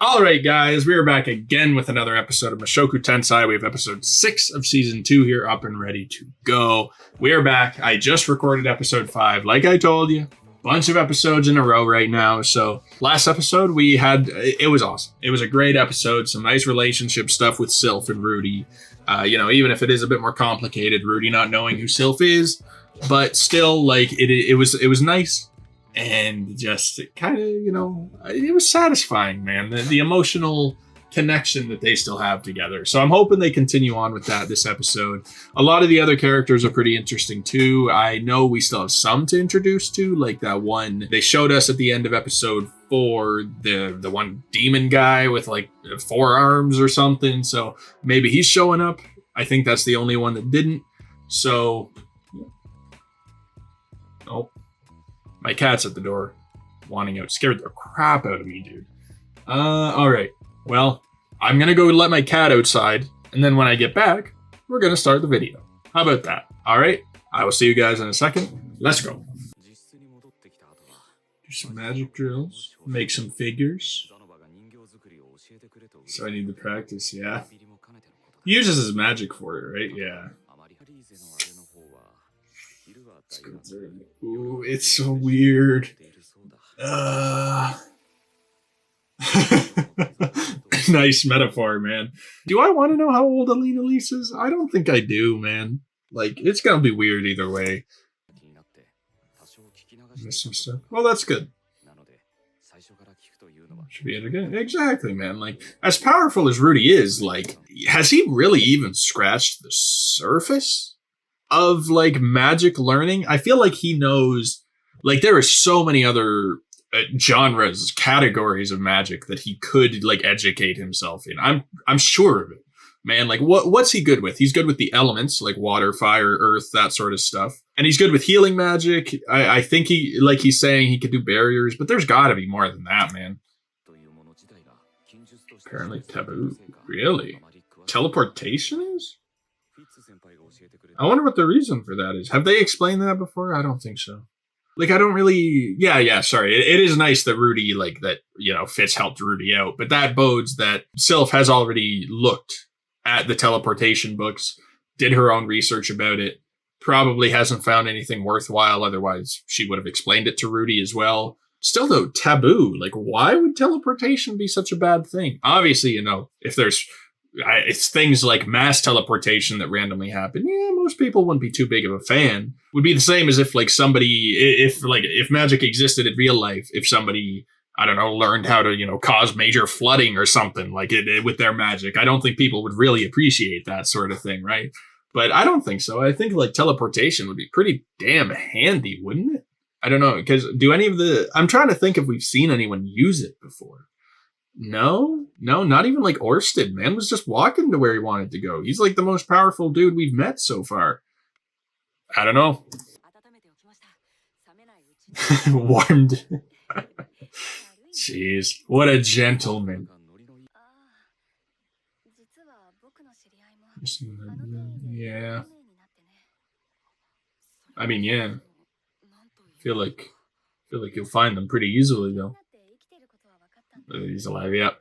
Alright, guys, we are back again with another episode of Mushoku Tensei. We have episode 6 of season 2 here up and ready to go. We are back. I just recorded episode 5, like I told you. Bunch of episodes in a row right now. So, last episode it was awesome. It was a great episode. Some nice relationship stuff with Sylph and Rudy. Even if it is a bit more complicated, Rudy not knowing who Sylph is. But still, it was nice. And just kind of, it was satisfying, man. The emotional connection that they still have together. So I'm hoping they continue on with that this episode. A lot of the other characters are pretty interesting too. I know we still have some to introduce to, like that one they showed us at the end of episode 4, the one demon guy with like 4 arms or something. So maybe he's showing up. I think that's the only one that didn't. So, oh. My cat's at the door, wanting out. Scared the crap out of me, dude. Alright. Well, I'm gonna go let my cat outside, and then when I get back, we're gonna start the video. How about that? Alright? I will see you guys in a second. Let's go. Do some magic drills. Make some figures. So I need to practice, yeah. He uses his magic for it, right? Yeah. Let's go through it. Ooh, it's so weird. Nice metaphor, man. Do I want to know how old Alina Lise is? I don't think I do, man. Like, it's gonna be weird either way. Miss some stuff. Well, that's good. Should be it again. Exactly, man. Like, as powerful as Rudy is, like, has he really even scratched the surface of like magic learning? I feel like he knows, like, there are so many other genres, categories of magic that he could like educate himself in. I'm sure of it, man. Like, what's he good with? He's good with the elements, like water, fire, earth, that sort of stuff, and he's good with healing magic. I think he's saying he could do barriers, but there's got to be more than that, man. Apparently taboo. Really? Teleportation is? I wonder what the reason for that is. Have they explained that before? I don't think so. Like, I don't really... Yeah, sorry. It is nice that Rudy, like, that, Fitz helped Rudy out, but that bodes that Sylph has already looked at the teleportation books, did her own research about it, probably hasn't found anything worthwhile, otherwise she would have explained it to Rudy as well. Still, though, taboo. Like, why would teleportation be such a bad thing? Obviously, if there's... it's things like mass teleportation that randomly happen. Yeah, most people wouldn't be too big of a fan. Would be the same as if like somebody, if magic existed in real life, if somebody, I don't know, learned how to, cause major flooding or something like it with their magic. I don't think people would really appreciate that sort of thing, right? But I don't think so. I think like teleportation would be pretty damn handy, wouldn't it? I don't know, because I'm trying to think if we've seen anyone use it before. No, not even like Orsted. Man was just walking to where he wanted to go. He's like the most powerful dude we've met so far. I don't know. Warmed. Jeez, what a gentleman. Yeah. I mean, yeah. Feel like you'll find them pretty easily, though. He's alive, yep.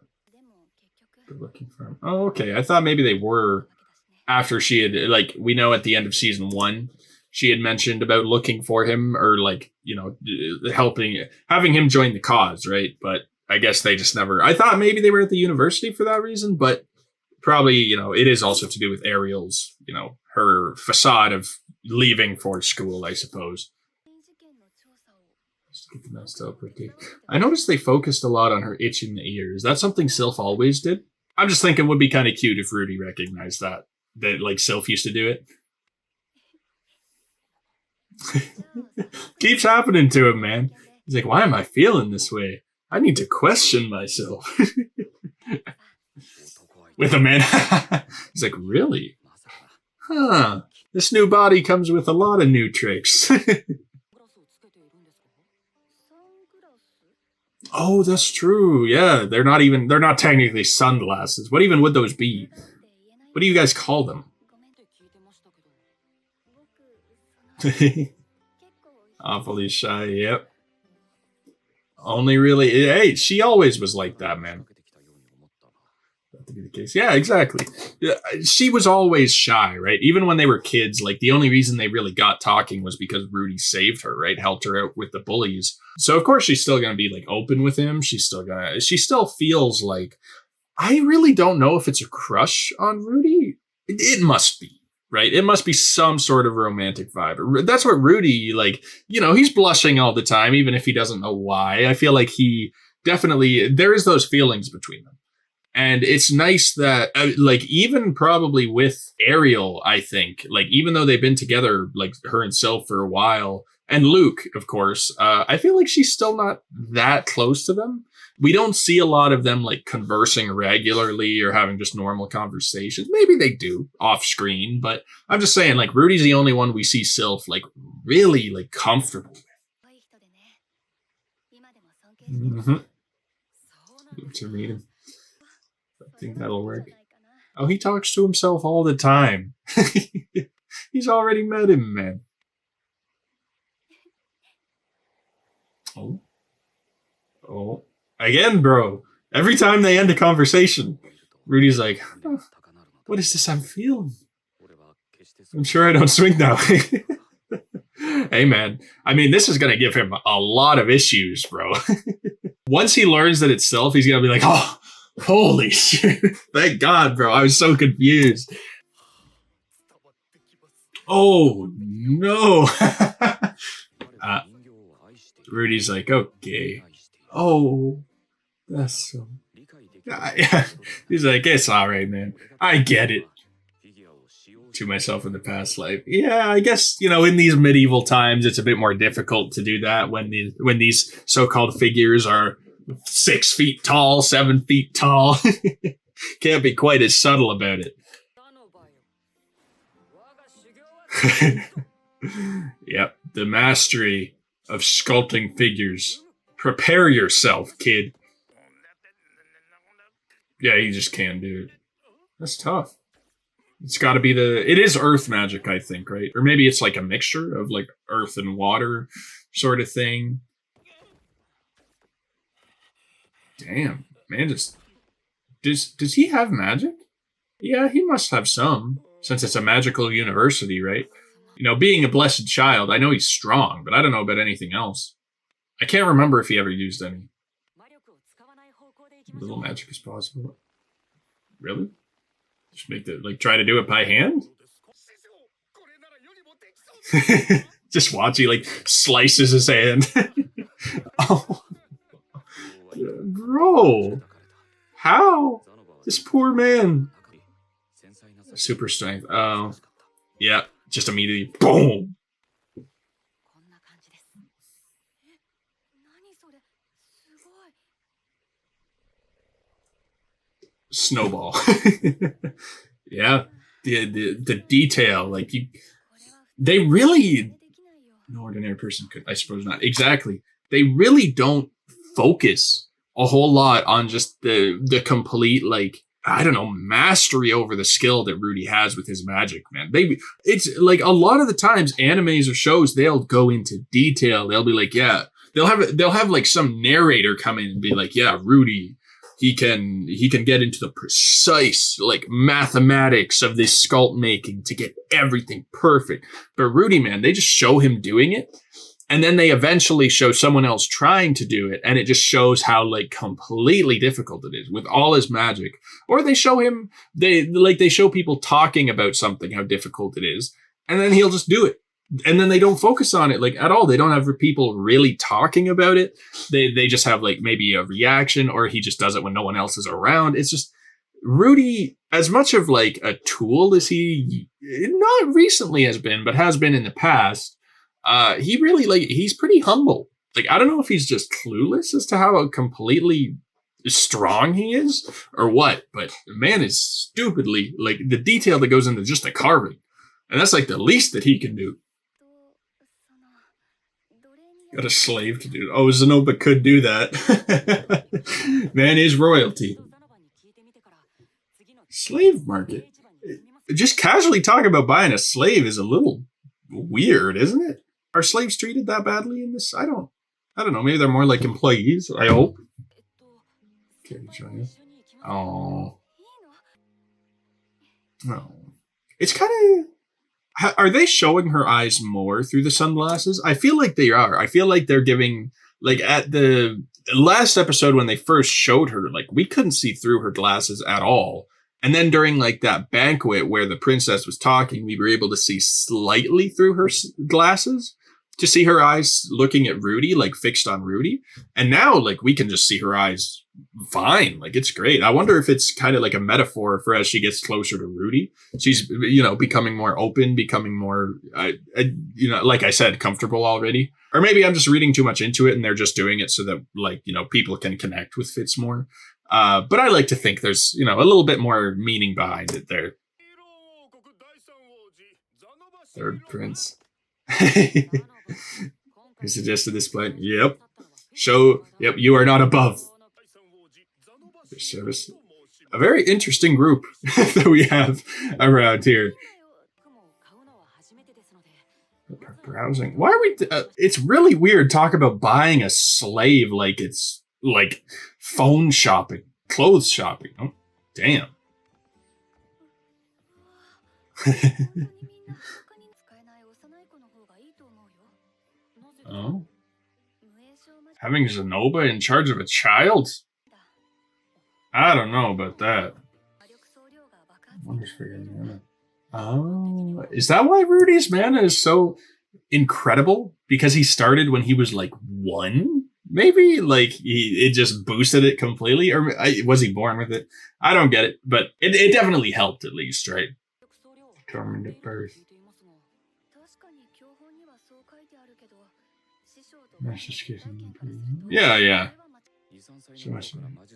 Good looking for him. Oh, okay. I thought maybe they were after she had, like, we know at the end of season 1, she had mentioned about looking for him or, like, having him join the cause, right? But I guess they just never, I thought maybe they were at the university for that reason, but probably, it is also to do with Ariel's, her facade of leaving for school, I suppose. I noticed they focused a lot on her itching the ears. That's something Sylph always did. I'm just thinking it would be kind of cute if Rudy recognized that like Sylph used to do it. Keeps happening to him, man. He's like, why am I feeling this way? I need to question myself. With a man. He's like, really? Huh. This new body comes with a lot of new tricks. Oh, that's true. Yeah, they're not technically sunglasses. What even would those be? What do you guys call them? Awfully shy, yep. Only really, hey, she always was like that, man. To be the case. Yeah, exactly. She was always shy, right? Even when they were kids, like the only reason they really got talking was because Rudy saved her, right? Helped her out with the bullies. So of course she's still gonna be like open with him. She still feels like, I really don't know if it's a crush on Rudy. It must be, right? It must be some sort of romantic vibe. That's what Rudy, like, he's blushing all the time, even if he doesn't know why. I feel like he definitely, there is those feelings between them. And it's nice that, like, even probably with Ariel, I think, like, even though they've been together, like, her and Sylph for a while, and Luke, of course, I feel like she's still not that close to them. We don't see a lot of them, like, conversing regularly or having just normal conversations. Maybe they do off screen, but I'm just saying, like, Rudy's the only one we see Sylph, like, really, like, comfortable with. Mm-hmm. To read him. I think that'll work. Oh, he talks to himself all the time. He's already met him, man. Oh. Again, bro. Every time they end a conversation, Rudy's like, oh, what is this I'm feeling? I'm sure I don't swing that way. Hey, man. I mean, this is going to give him a lot of issues, bro. Once he learns that it's Sylph, he's going to be like, oh, holy shit. Thank God, bro. I was so confused. Oh, no. Rudy's like, okay. Oh, that's so... He's like, it's all right, man. I get it. To myself in the past life. Yeah, I guess, in these medieval times, it's a bit more difficult to do that when these so-called figures are 6 feet tall, 7 feet tall. Can't be quite as subtle about it. Yep, the mastery of sculpting figures. Prepare yourself, kid. Yeah, you just can't do it. That's tough. It's got to be it is earth magic, I think, right? Or maybe it's like a mixture of like earth and water sort of thing. Damn, man, does he have magic? Yeah, he must have some, since it's a magical university, right? Being a blessed child, I know he's strong, but I don't know about anything else. I can't remember if he ever used any. Little magic is possible. Really? Just try to do it by hand? Just watch, he slices his hand. Oh. Bro. How? This poor man. Super strength. Oh. Yeah, just immediately. Boom. Snowball. Yeah, the detail, they really, no ordinary person could, I suppose not. Exactly. They really don't focus a whole lot on just the complete, I don't know, mastery over the skill that Rudy has with his magic, man. It's like a lot of the times animes or shows, they'll go into detail. They'll be like, yeah, they'll have some narrator come in and be like, yeah, Rudy, he can get into the precise mathematics of this sculpt making to get everything perfect. But Rudy, man, they just show him doing it, and then they eventually show someone else trying to do it, and it just shows how completely difficult it is with all his magic. Or they show him, they show people talking about something, how difficult it is, and then he'll just do it. And then they don't focus on it at all. They don't have people really talking about it. They just have maybe a reaction, or he just does it when no one else is around. It's just Rudy, as much of a tool as he not recently has been, but has been in the past. He really he's pretty humble. I don't know if he's just clueless as to how completely strong he is or what, but the man is stupidly the detail that goes into just the carving, and that's the least that he can do. Got a slave to do. Oh, Zenoba could do that. Man is royalty. Slave market. Just casually talking about buying a slave is a little weird, isn't it? Are slaves treated that badly in this? I don't know. Maybe they're more like employees. I hope. Oh. Oh. It's kind of... Are they showing her eyes more through the sunglasses? I feel like they are. I feel like they're giving... Like, at the last episode when they first showed her, like, we couldn't see through her glasses at all. And then during, like, that banquet where the princess was talking, we were able to see slightly through her glasses. To see her eyes looking at Rudy, like, fixed on Rudy. And now, like, we can just see her eyes fine. Like, it's great. I wonder if it's kind of like a metaphor for as she gets closer to Rudy. She's, you know, becoming more open, becoming more, you know, like I said, comfortable already. Or maybe I'm just reading too much into it and they're just doing it so that, like, you know, people can connect with Fitz more. But I like to think there's, you know, a little bit more meaning behind it there. Third prince. Who suggested this plan? Yep. Yep, you are not above. Service. A very interesting group that we have around here. Browsing. Why are we... it's really weird talk about buying a slave like it's like phone shopping, clothes shopping. Oh, damn. Oh. Having Zenoba in charge of a child? I don't know about that. Oh, is that why Rudy's mana is so incredible? Because he started when he was like 1? Maybe? Like, it just boosted it completely? Or was he born with it? I don't get it, but it definitely helped at least, right? Determined at birth. Yeah.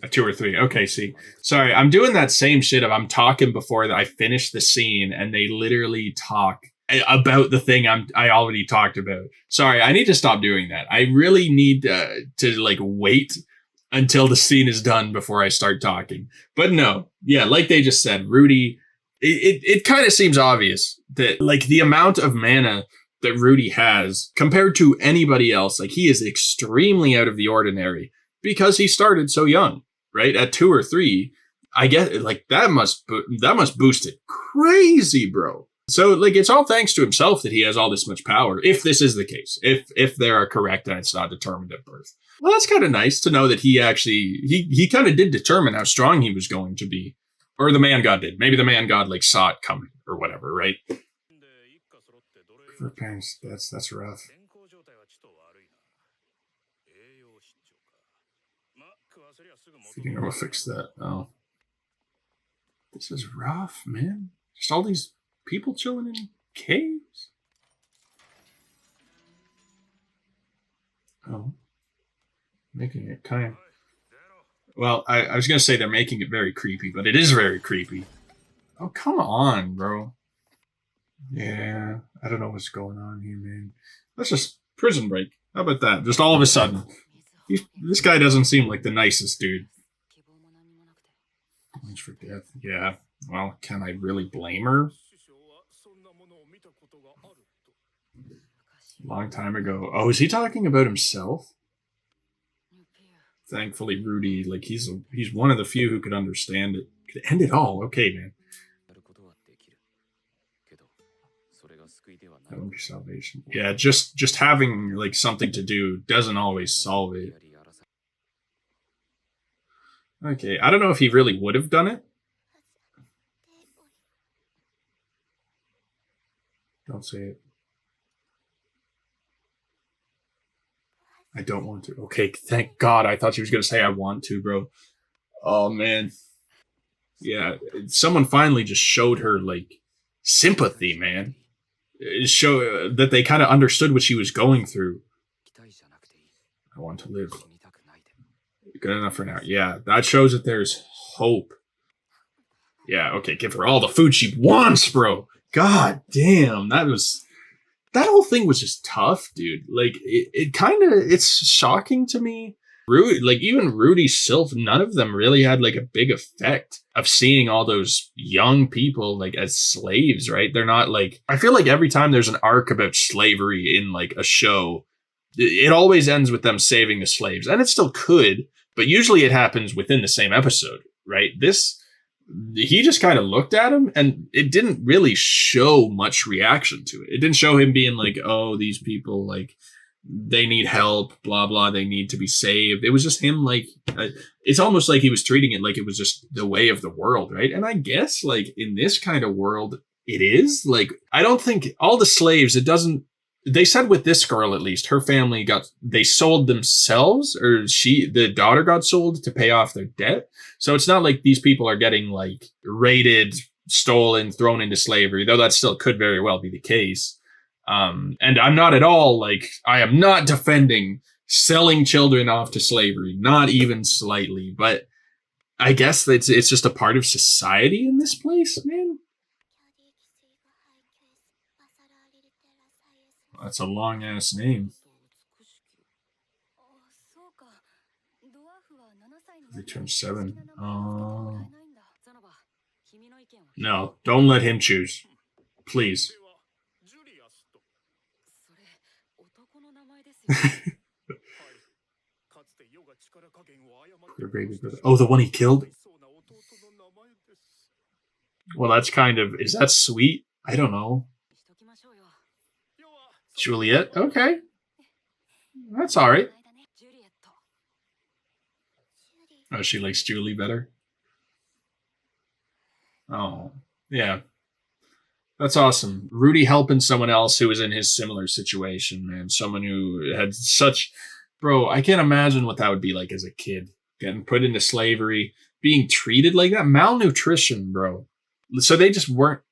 A 2 or 3. Okay, see. Sorry, I'm doing that same shit of I'm talking before that I finish the scene and they literally talk about the thing I already talked about. Sorry, I need to stop doing that. I really need to like wait until the scene is done before I start talking. But no, yeah, like they just said, Rudy, it kind of seems obvious that like the amount of mana that Rudy has compared to anybody else, like he is extremely out of the ordinary because he started so young, right? At 2 or 3, I get it. Like that must boost it crazy, bro. So like it's all thanks to himself that he has all this much power. If this is the case, if they are correct and it's not determined at birth, well, that's kind of nice to know that he actually he kind of did determine how strong he was going to be, or the man god did. Maybe the man god like saw it coming or whatever, right? For parents, that's rough. Feeding will fix that. Oh, this is rough, man. Just all these people chilling in caves. Oh, making it kind of... Well, I was gonna say they're making it very creepy, but it is very creepy. Oh, come on, bro. Yeah, I don't know what's going on here, man. Let's just prison break. How about that? Just all of a sudden. This guy doesn't seem like the nicest dude. For death. Yeah. Well, can I really blame her? Long time ago. Oh, is he talking about himself? Thankfully, Rudy, like he's one of the few who could understand it. Could end it all. Okay, man. That would be salvation. Yeah, just having like something to do doesn't always solve it. Okay, I don't know if he really would have done it. Don't say it. I don't want to. Okay, thank God. I thought she was going to say I want to, bro. Oh, man. Yeah, someone finally just showed her, like, sympathy, man. Show that they kind of understood what she was going through. I want to live. Good enough for now. Yeah, that shows that there's hope. Yeah, okay, give her all the food she wants, bro. God damn, that whole thing was just tough, dude. Like, it kind of, it's shocking to me. Like, even Rudy, Sylph, none of them really had, like, a big effect of seeing all those young people, like, as slaves, right? They're not, like... I feel like every time there's an arc about slavery in, like, a show, it always ends with them saving the slaves. And it still could, but usually it happens within the same episode, right? This he just kind of looked at him, and it didn't really show much reaction to it. It didn't show him being like, oh, these people, like, they need help, blah, blah, they need to be saved. It was just him, like, it's almost like he was treating it like it was just the way of the world, right? And I guess, like, in this kind of world, it is. Like, I don't think all the slaves, it doesn't, they said with this girl, at least, her family they sold themselves, or the daughter got sold to pay off their debt. So it's not like these people are getting, like, raided, stolen, thrown into slavery, though that still could very well be the case. And I'm not at all, like, I am not defending selling children off to slavery, not even slightly, but I guess it's just a part of society in this place, man. That's a long ass name. They turned 7. No, don't let him choose. Please. Oh, the one he killed? Well, that's kind of... Is that sweet? I don't know. Juliet? Okay. That's alright. Oh, she likes Julie better? Oh, yeah. That's awesome. Rudy helping someone else who was in his similar situation, man. Someone who had such... Bro, I can't imagine what that would be like as a kid. Getting put into slavery, being treated like that. Malnutrition, bro. So they just weren't...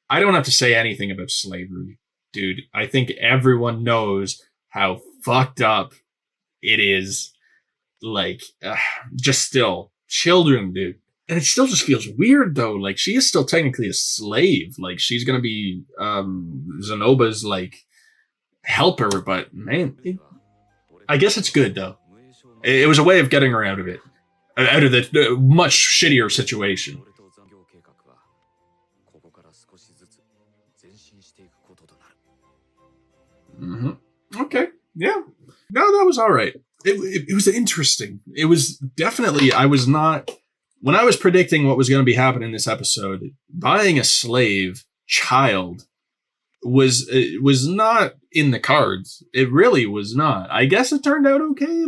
I don't have to say anything about slavery, dude. I think everyone knows how fucked up it is. Like, just still. Children, dude. And it still just feels weird, though. Like, she is still technically a slave. Like, she's gonna be Zenoba's, like, helper. But, man, I guess it's good, though. It was a way of getting her out of it. Out of the much shittier situation. Mm-hmm. Okay. Yeah. No, that was all right. It was interesting. It was definitely... I was not... When I was predicting what was going to be happening in this episode, buying a slave child was not in the cards. It really was not. I guess it turned out okay.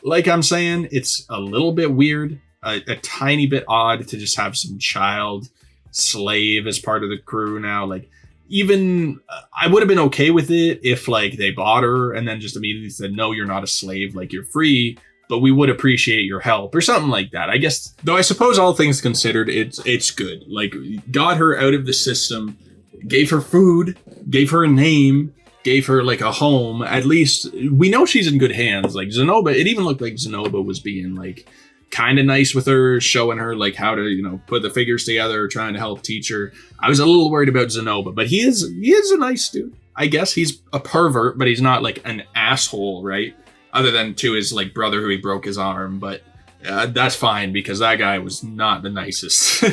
Like I'm saying, it's a little bit weird, a tiny bit odd to just have some child slave as part of the crew now. Like, even I would have been okay with it if, like, they bought her and then just immediately said, no, you're not a slave, like, you're free, but we would appreciate your help or something like that. I guess, though I suppose all things considered, it's good. Like, got her out of the system, gave her food, gave her a name, gave her, like, a home. At least we know she's in good hands. Like, Zenoba, it even looked like Zenoba was being, like, kind of nice with her, showing her, like, how to, you know, put the figures together, trying to help teach her. I was a little worried about Zenoba, but he is a nice dude. I guess he's a pervert, but he's not, like, an asshole, right? Other than to his, like, brother who he broke his arm, but that's fine because that guy was not the nicest.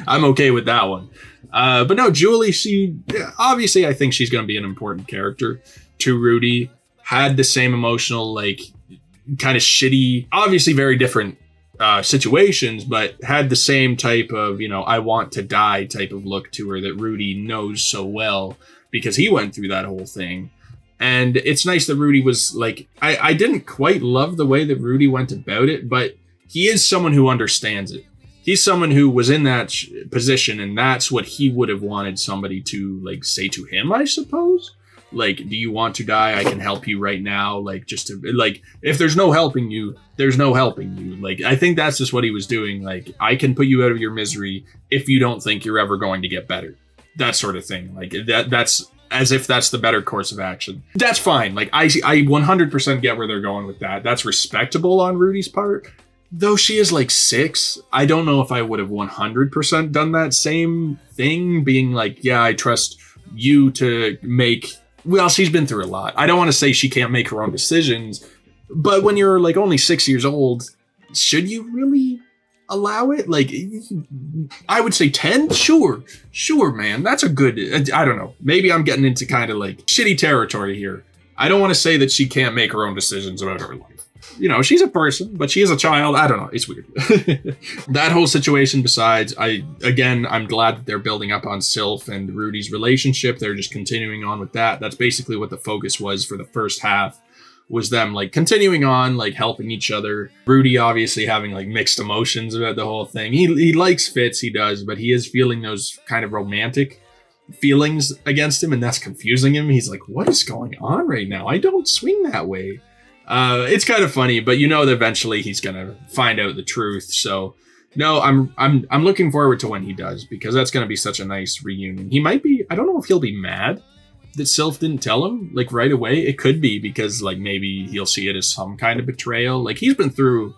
I'm okay with that one. But no, Julie, obviously I think she's going to be an important character to Rudy. Had the same emotional, like, kind of shitty, obviously very different situations, but had the same type of, you know, I want to die type of look to her that Rudy knows so well because he went through that whole thing. And it's nice that Rudy was like, I didn't quite love the way that Rudy went about it, but he is someone who understands it. He's someone who was in that position, and that's what he would have wanted somebody to, like, say to him, I suppose. Like, do you want to die? I can help you right now. Like, just to, like, if there's no helping you, there's no helping you. Like, I think that's just what he was doing. Like, I can put you out of your misery if you don't think you're ever going to get better. That sort of thing. Like, that's as if that's the better course of action. That's fine. Like, I 100% get where they're going with that. That's respectable on Rudy's part. Though she is, like, 6, I don't know if I would have 100% done that same thing, being like, yeah, I trust you to make... Well, she's been through a lot. I don't want to say she can't make her own decisions, but when you're, like, only 6 years old, should you really allow it? Like, I would say 10? Sure, man. That's a good... I don't know. Maybe I'm getting into kind of, like, shitty territory here. I don't want to say that she can't make her own decisions about her life. you know, she's a person, but she is a child. I don't know. It's weird. That whole situation besides, I'm glad that they're building up on Sylph and Rudy's relationship. They're just continuing on with that. That's basically what the focus was for the first half, was them like continuing on, like helping each other. Rudy obviously having like mixed emotions about the whole thing. He likes Fitz, he does, but he is feeling those kind of romantic feelings against him, and that's confusing him. He's like, what is going on right now? I don't swing that way. It's kind of funny, but you know that eventually he's gonna find out the truth. So no, I'm looking forward to when he does, because that's gonna be such a nice reunion. He might be, I don't know if he'll be mad that Sylph didn't tell him like right away. It could be because like maybe he'll see it as some kind of betrayal. Like he's been through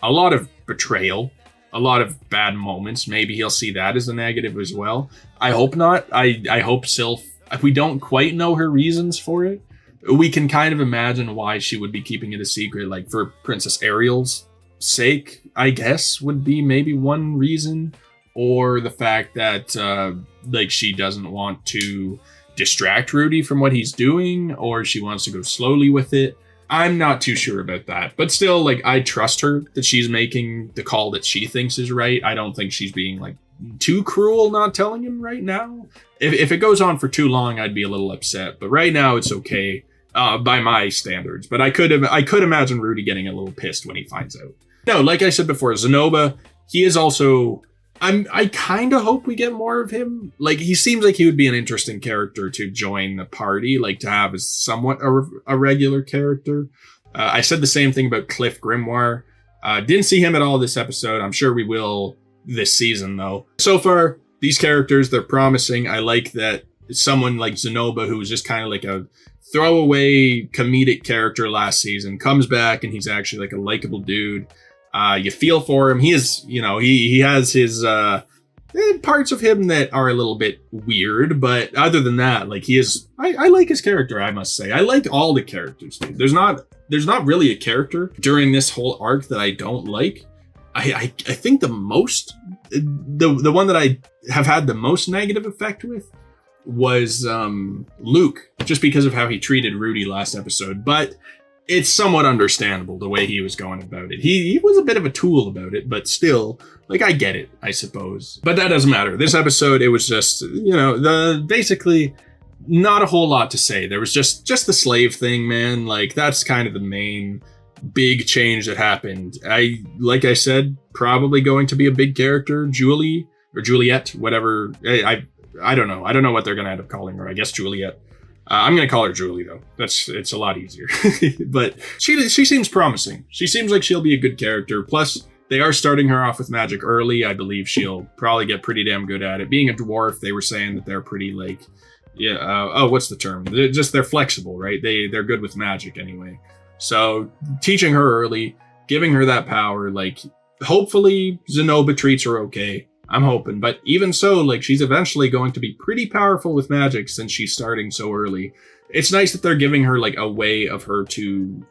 a lot of betrayal, a lot of bad moments. Maybe he'll see that as a negative as well. I hope not. I hope Sylph, if we don't quite know her reasons for it, we can kind of imagine why she would be keeping it a secret, like for Princess Ariel's sake, I guess, would be maybe one reason, or the fact that like she doesn't want to distract Rudy from what he's doing, or she wants to go slowly with it. I'm not too sure about that, but still, like, I trust her that she's making the call that she thinks is right. I don't think she's being like too cruel not telling him right now. If it goes on for too long, I'd be a little upset, but right now it's okay by my standards. But I could imagine Rudy getting a little pissed when he finds out. No, like I said before, Zenoba, he is also, I kind of hope we get more of him. Like, he seems like he would be an interesting character to join the party, like to have as somewhat a regular character. I said the same thing about Cliff Grimoire. Didn't see him at all this episode. I'm sure we will this season, though. So far, these characters, they're promising. I like that someone like Zenoba, who was just kind of like a throwaway comedic character last season, comes back and he's actually like a likable dude. You feel for him. He is, you know, he has his parts of him that are a little bit weird, but other than that, like, he is, I like his character, I must say. I like all the characters, dude. There's not really a character during this whole arc that I don't like. I think the one that I have had the most negative effect with was Luke, just because of how he treated Rudy last episode. But it's somewhat understandable the way he was going about it. He was a bit of a tool about it, but still, like, I get it, I suppose. But that doesn't matter. This episode, it was just, you know, basically not a whole lot to say. There was just the slave thing, man. Like, that's kind of the main big change that happened. Like I said, probably going to be a big character, Julie or Juliet, whatever. I don't know. I don't know what they're going to end up calling her. I guess Juliet. I'm going to call her Julie, though. It's a lot easier. But she seems promising. She seems like she'll be a good character. Plus, they are starting her off with magic early. I believe she'll probably get pretty damn good at it. Being a dwarf, they were saying that they're pretty, like, what's the term? They're flexible, right? They're good with magic anyway. So teaching her early, giving her that power, like, hopefully Zenoba treats her okay. I'm hoping, but even so, like, she's eventually going to be pretty powerful with magic since she's starting so early. It's nice that they're giving her, like, a way of her to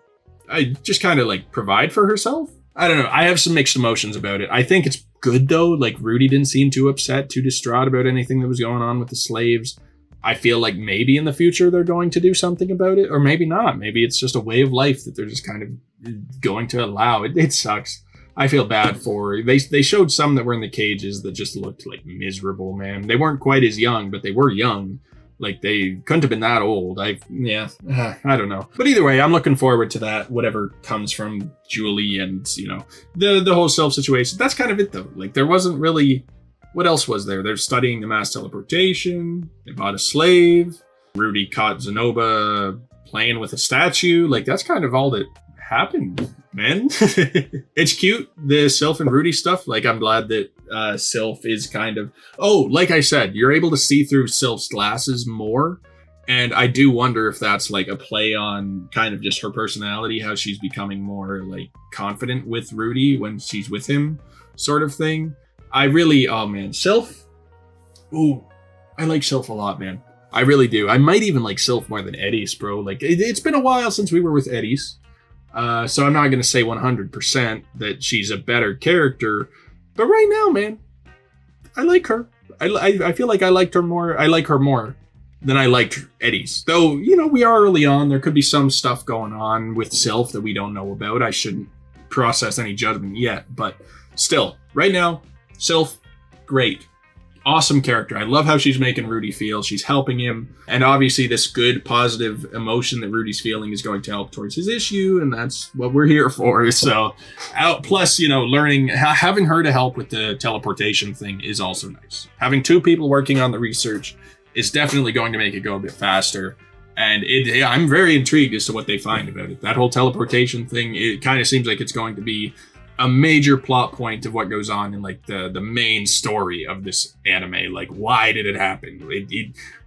just kind of, like, provide for herself. I don't know. I have some mixed emotions about it. I think it's good, though. Like, Rudy didn't seem too upset, too distraught about anything that was going on with the slaves. I feel like maybe in the future they're going to do something about it, or maybe not. Maybe it's just a way of life that they're just kind of going to allow. It sucks. I feel bad for her. They showed some that were in the cages that just looked like miserable, man. They weren't quite as young, but they were young. Like, they couldn't have been that old. I don't know. But either way, I'm looking forward to that, whatever comes from Julie and, you know, the whole Sylph situation. That's kind of it, though. Like, there wasn't really... What else was there? They're studying the mass teleportation. They bought a slave. Rudy caught Zenoba playing with a statue. Like, that's kind of all that happened, man. It's cute, the Sylph and Rudy stuff. Like, I'm glad that Sylph is kind of... Oh, like I said, you're able to see through Sylph's glasses more. And I do wonder if that's like a play on kind of just her personality, how she's becoming more like confident with Rudy when she's with him, sort of thing. I really, oh man, Sylph. Ooh, I like Sylph a lot, man. I really do. I might even like Sylph more than Eddies, bro. Like, it's been a while since we were with Eddies. So I'm not going to say 100% that she's a better character. But right now, man, I like her. I feel like I like her more than I liked Eddie's. Though, you know, we are early on. There could be some stuff going on with Sylph that we don't know about. I shouldn't process any judgment yet. But still, right now, Sylph, great. Awesome character. I love how she's making Rudy feel. She's helping him. And obviously this good, positive emotion that Rudy's feeling is going to help towards his issue. And that's what we're here for. So, plus, you know, learning, having her to help with the teleportation thing is also nice. Having two people working on the research is definitely going to make it go a bit faster. And I'm very intrigued as to what they find about it. That whole teleportation thing, it kind of seems like it's going to be a major plot point of what goes on in like the main story of this anime. Like, why did it happen?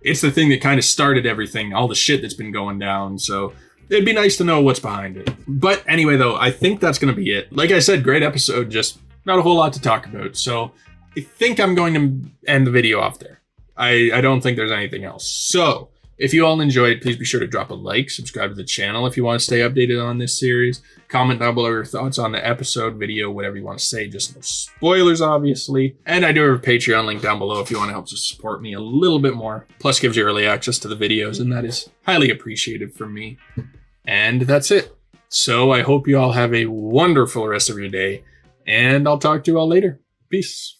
It's the thing that kind of started everything, all the shit that's been going down. So it'd be nice to know what's behind it. But anyway, though, I think that's going to be it. Like I said, great episode, just not a whole lot to talk about. So I think I'm going to end the video off there. I don't think there's anything else. So if you all enjoyed, please be sure to drop a like, subscribe to the channel if you want to stay updated on this series. Comment down below your thoughts on the episode, video, whatever you want to say. Just no spoilers, obviously. And I do have a Patreon link down below if you want to help to support me a little bit more. Plus gives you early access to the videos, and that is highly appreciated from me. And that's it. So I hope you all have a wonderful rest of your day, and I'll talk to you all later. Peace.